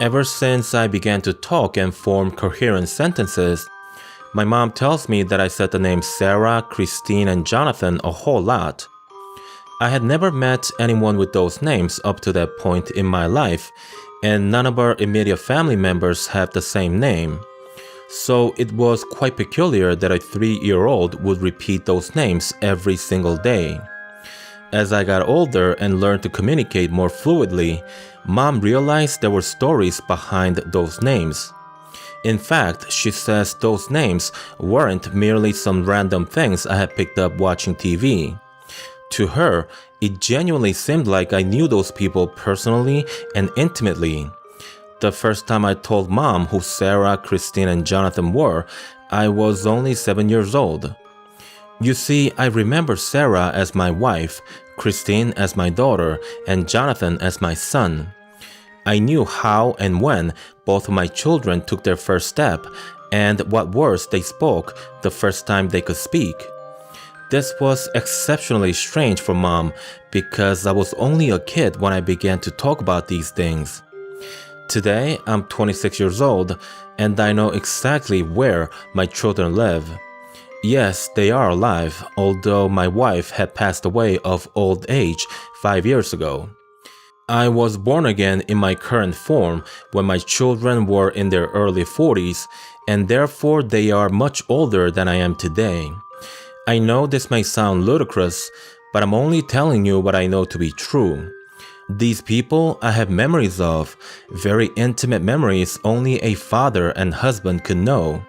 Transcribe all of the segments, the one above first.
Ever since I began to talk and form coherent sentences, my mom tells me that I said the names Sarah, Christine, and Jonathan a whole lot. I had never met anyone with those names up to that point in my life, and none of our immediate family members have the same name. So it was quite peculiar that a 3-year-old would repeat those names every single day. As I got older and learned to communicate more fluidly, Mom realized there were stories behind those names. In fact, she says those names weren't merely some random things I had picked up watching TV. To her, it genuinely seemed like I knew those people personally and intimately. The first time I told Mom who Sarah, Christine, and Jonathan were, I was only 7 years old. You see, I remember Sarah as my wife, Christine as my daughter, and Jonathan as my son. I knew how and when both of my children took their first step and what words they spoke the first time they could speak. This was exceptionally strange for Mom because I was only a kid when I began to talk about these things. Today, I'm 26 years old and I know exactly where my children live. Yes, they are alive, although my wife had passed away of old age 5 years ago. I was born again in my current form when my children were in their early 40s, and therefore they are much older than I am today. I know this may sound ludicrous, but I'm only telling you what I know to be true. These people I have memories of, very intimate memories only a father and husband could know.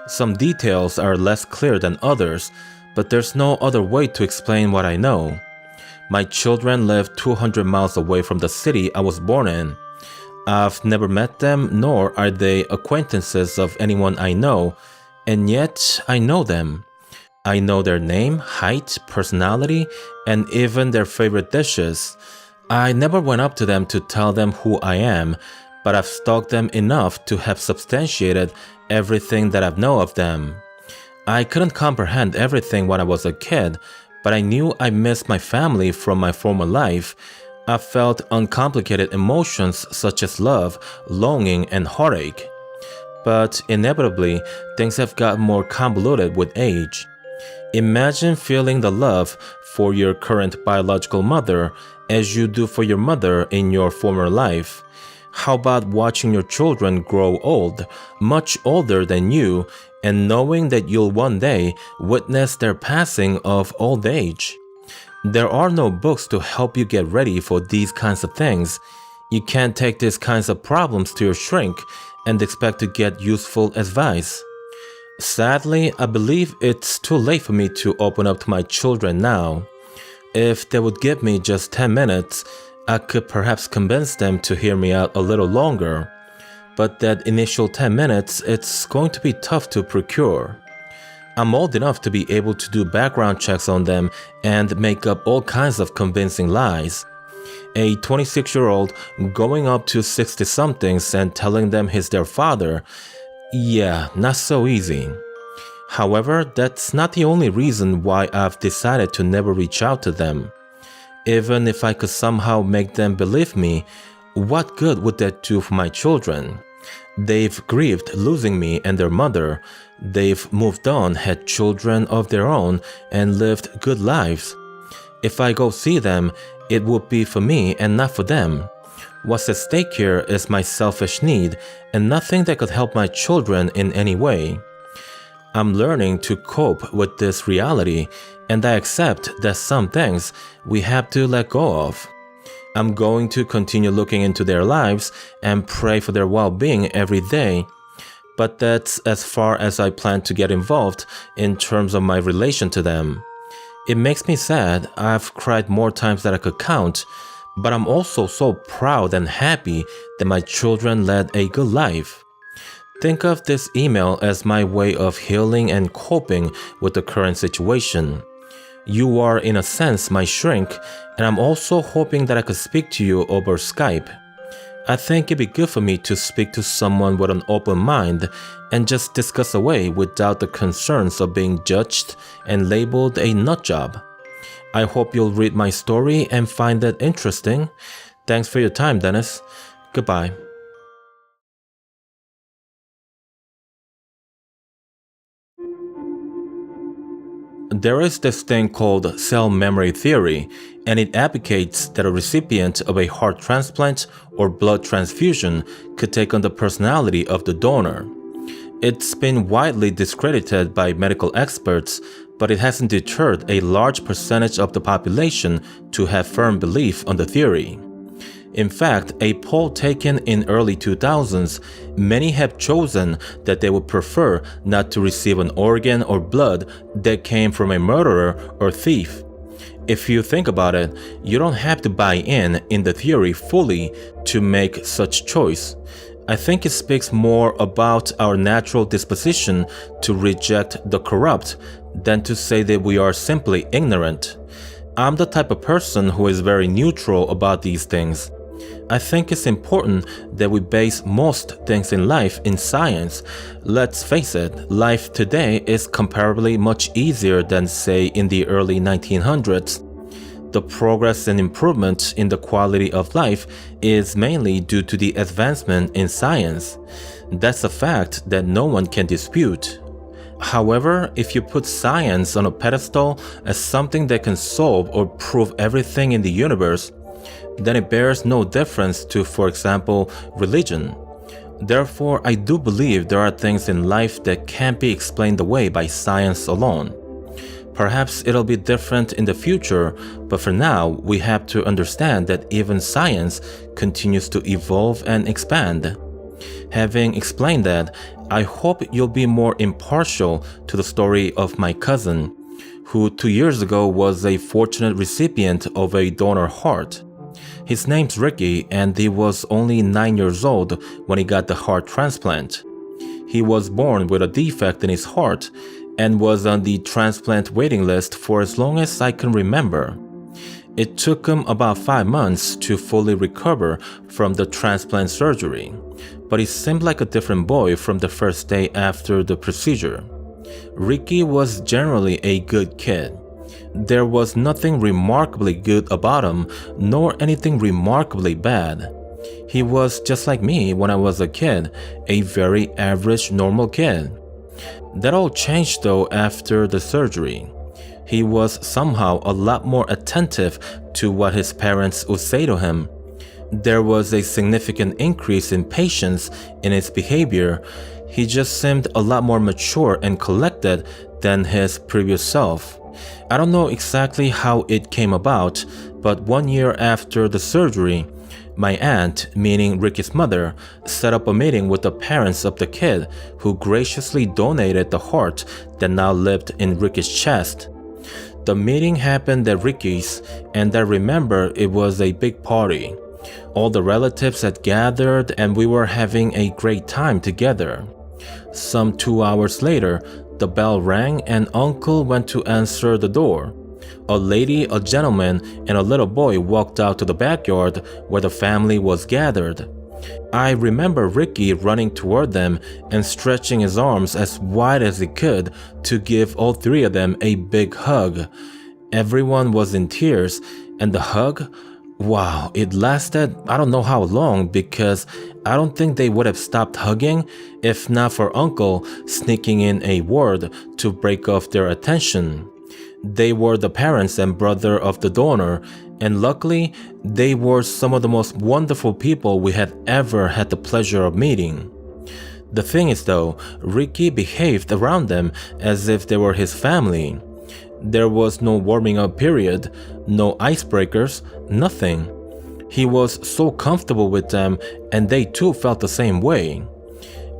Some details are less clear than others, but there's no other way to explain what I know. My children live 200 miles away from the city I was born in. I've never met them, nor are they acquaintances of anyone I know, and yet I know them. I know their name, height, personality, and even their favorite dishes. I never went up to them to tell them who I am, but I've stalked them enough to have substantiated everything that I know of them. I couldn't comprehend everything when I was a kid, but I knew I missed my family from my former life. I felt uncomplicated emotions such as love, longing, and heartache. But inevitably, things have gotten more convoluted with age. Imagine feeling the love for your current biological mother as you do for your mother in your former life. How about watching your children grow old, much older than you, and knowing that you'll one day witness their passing of old age? There are no books to help you get ready for these kinds of things. You can't take these kinds of problems to your shrink and expect to get useful advice. Sadly, I believe it's too late for me to open up to my children now. If they would give me just 10 minutes, I could perhaps convince them to hear me out a little longer. But that initial 10 minutes, it's going to be tough to procure. I'm old enough to be able to do background checks on them and make up all kinds of convincing lies. A 26-year-old going up to 60-somethings and telling them he's their father, yeah, not so easy. However, that's not the only reason why I've decided to never reach out to them. Even if I could somehow make them believe me, what good would that do for my children? They've grieved losing me and their mother. They've moved on, had children of their own, and lived good lives. If I go see them, it would be for me and not for them. What's at stake here is my selfish need and nothing that could help my children in any way. I'm learning to cope with this reality, and I accept that some things we have to let go of. I'm going to continue looking into their lives and pray for their well-being every day. But that's as far as I plan to get involved in terms of my relation to them. It makes me sad. I've cried more times than I could count, but I'm also so proud and happy that my children led a good life. Think of this email as my way of healing and coping with the current situation. You are, in a sense, my shrink, and I'm also hoping that I could speak to you over Skype. I think it'd be good for me to speak to someone with an open mind and just discuss away without the concerns of being judged and labeled a nutjob. I hope you'll read my story and find it interesting. Thanks for your time, Dennis. Goodbye. There is this thing called cell memory theory, and it advocates that a recipient of a heart transplant or blood transfusion could take on the personality of the donor. It's been widely discredited by medical experts, but it hasn't deterred a large percentage of the population to have firm belief on the theory. In fact, a poll taken in early 2000s, many have chosen that they would prefer not to receive an organ or blood that came from a murderer or thief. If you think about it, you don't have to buy in the theory fully to make such choice. I think it speaks more about our natural disposition to reject the corrupt than to say that we are simply ignorant. I'm the type of person who is very neutral about these things. I think it's important that we base most things in life in science. Let's face it, life today is comparably much easier than, say, in the early 1900s. The progress and improvement in the quality of life is mainly due to the advancement in science. That's a fact that no one can dispute. However, if you put science on a pedestal as something that can solve or prove everything in the universe, then it bears no difference to, for example, religion. Therefore, I do believe there are things in life that can't be explained away by science alone. Perhaps it'll be different in the future, but for now, we have to understand that even science continues to evolve and expand. Having explained that, I hope you'll be more impartial to the story of my cousin, who 2 years ago was a fortunate recipient of a donor heart. His name's Ricky, and he was only 9 years old when he got the heart transplant. He was born with a defect in his heart and was on the transplant waiting list for as long as I can remember. It took him about 5 months to fully recover from the transplant surgery, but he seemed like a different boy from the first day after the procedure. Ricky was generally a good kid. There was nothing remarkably good about him, nor anything remarkably bad. He was just like me when I was a kid, a very average, normal kid. That all changed though after the surgery. He was somehow a lot more attentive to what his parents would say to him. There was a significant increase in patience in his behavior. He just seemed a lot more mature and collected than his previous self. I don't know exactly how it came about, but 1 year after the surgery, my aunt, meaning Ricky's mother, set up a meeting with the parents of the kid who graciously donated the heart that now lived in Ricky's chest. The meeting happened at Ricky's, and I remember it was a big party. All the relatives had gathered and we were having a great time together. Some 2 hours later, the bell rang and Uncle went to answer the door. A lady, a gentleman, and a little boy walked out to the backyard where the family was gathered. I remember Ricky running toward them and stretching his arms as wide as he could to give all three of them a big hug. Everyone was in tears, and the hug, wow, it lasted I don't know how long, because I don't think they would have stopped hugging if not for Uncle sneaking in a word to break off their attention. They were the parents and brother of the donor, and luckily, they were some of the most wonderful people we had ever had the pleasure of meeting. The thing is though, Ricky behaved around them as if they were his family. There was no warming up period, no icebreakers, nothing. He was so comfortable with them, and they too felt the same way.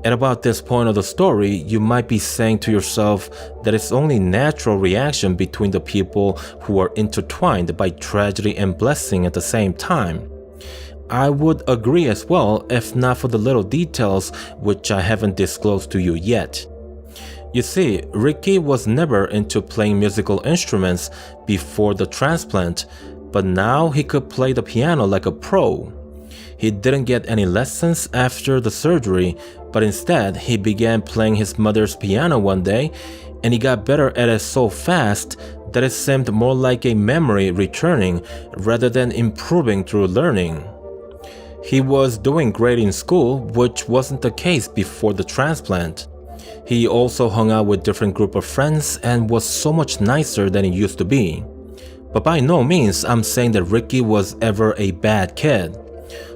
At about this point of the story, you might be saying to yourself that it's only natural reaction between the people who are intertwined by tragedy and blessing at the same time. I would agree as well, if not for the little details which I haven't disclosed to you yet. You see, Ricky was never into playing musical instruments before the transplant, but now he could play the piano like a pro. He didn't get any lessons after the surgery, but instead he began playing his mother's piano one day, and he got better at it so fast that it seemed more like a memory returning rather than improving through learning. He was doing great in school, which wasn't the case before the transplant. He also hung out with different group of friends and was so much nicer than he used to be. But by no means I'm saying that Ricky was ever a bad kid.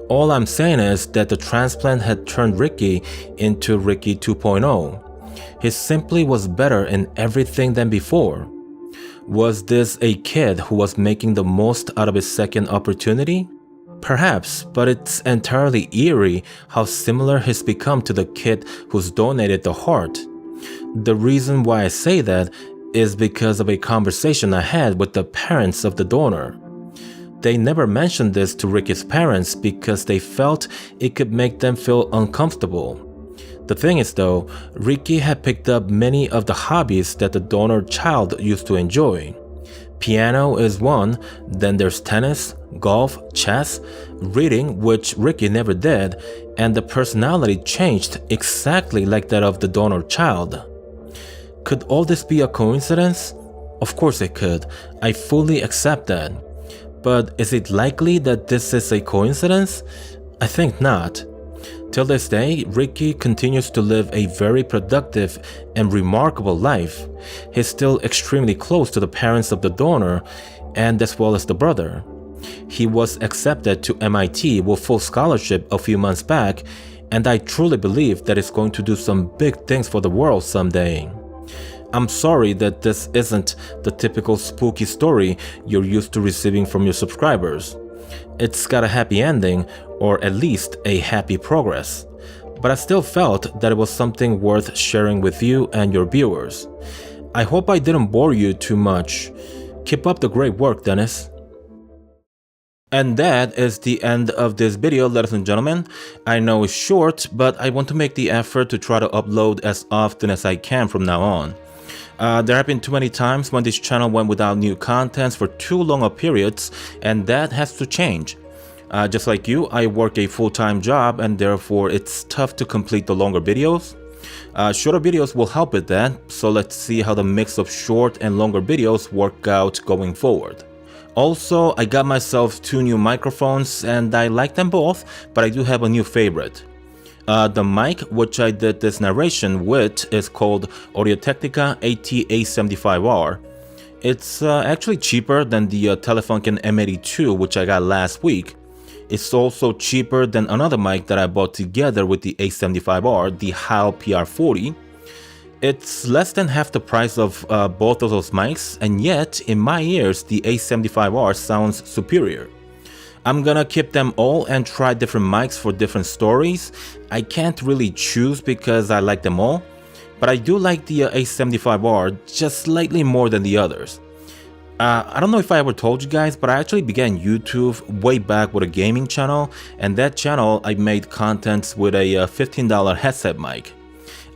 All I'm saying is that the transplant had turned Ricky into Ricky 2.0. He simply was better in everything than before. Was this a kid who was making the most out of his second opportunity? Perhaps, but it's entirely eerie how similar he's become to the kid who's donated the heart. The reason why I say that is because of a conversation I had with the parents of the donor. They never mentioned this to Ricky's parents because they felt it could make them feel uncomfortable. The thing is though, Ricky had picked up many of the hobbies that the donor child used to enjoy. Piano is one, then there's tennis, golf, chess, reading, which Ricky never did, and the personality changed exactly like that of the donor child. Could all this be a coincidence? Of course it could. I fully accept that. But is it likely that this is a coincidence? I think not. Till this day, Ricky continues to live a very productive and remarkable life. He's still extremely close to the parents of the donor and as well as the brother. He was accepted to MIT with full scholarship a few months back, and I truly believe that he's going to do some big things for the world someday. I'm sorry that this isn't the typical spooky story you're used to receiving from your subscribers. It's got a happy ending, or at least a happy progress. But I still felt that it was something worth sharing with you and your viewers. I hope I didn't bore you too much. Keep up the great work, Dennis. And that is the end of this video, ladies and gentlemen. I know it's short, but I want to make the effort to try to upload as often as I can from now on. There have been too many times when this channel went without new contents for too long a periods, and that has to change. Just like you, I work a full-time job, and therefore it's tough to complete the longer videos. Shorter videos will help with that, so let's see how the mix of short and longer videos work out going forward. Also, I got myself 2 new microphones, and I like them both, but I do have a new favorite. The mic which I did this narration with is called Audio-Technica AT-A75R. It's actually cheaper than the Telefunken M82 which I got last week. It's also cheaper than another mic that I bought together with the A75R, the Heil PR40. It's less than half the price of both of those mics, and yet in my ears the A75R sounds superior. I'm gonna keep them all and try different mics for different stories. I can't really choose because I like them all, but I do like the A75R just slightly more than the others. I don't know if I ever told you guys, but I actually began YouTube way back with a gaming channel, and that channel I made contents with a $15 headset mic.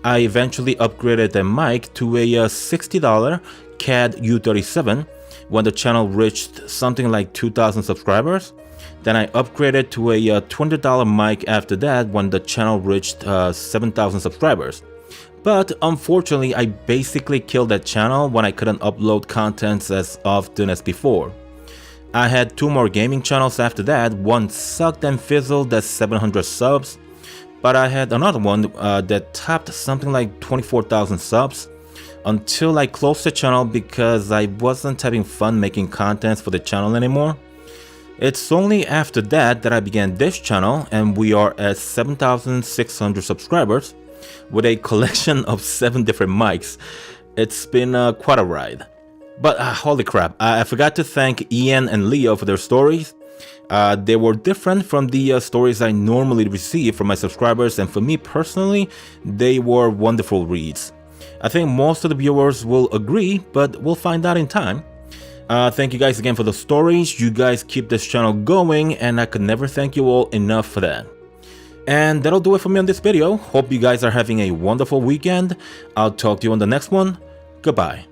I eventually upgraded the mic to a $60 CAD U37 when the channel reached something like 2,000 subscribers. Then I upgraded to a $20 mic after that when the channel reached 7,000 subscribers. But unfortunately, I basically killed that channel when I couldn't upload contents as often as before. I had 2 more gaming channels after that. One sucked and fizzled at 700 subs, but I had another one that topped something like 24,000 subs until I closed the channel because I wasn't having fun making contents for the channel anymore. It's only after that that I began this channel, and we are at 7,600 subscribers with a collection of 7 different mics. It's been quite a ride. But holy crap, I forgot to thank Ian and Leo for their stories. They were different from the stories I normally receive from my subscribers, and for me personally, they were wonderful reads. I think most of the viewers will agree, but we'll find out in time. Thank you guys again for the stories. You guys keep this channel going, and I could never thank you all enough for that. And that'll do it for me on this video. Hope you guys are having a wonderful weekend. I'll talk to you on the next one. Goodbye.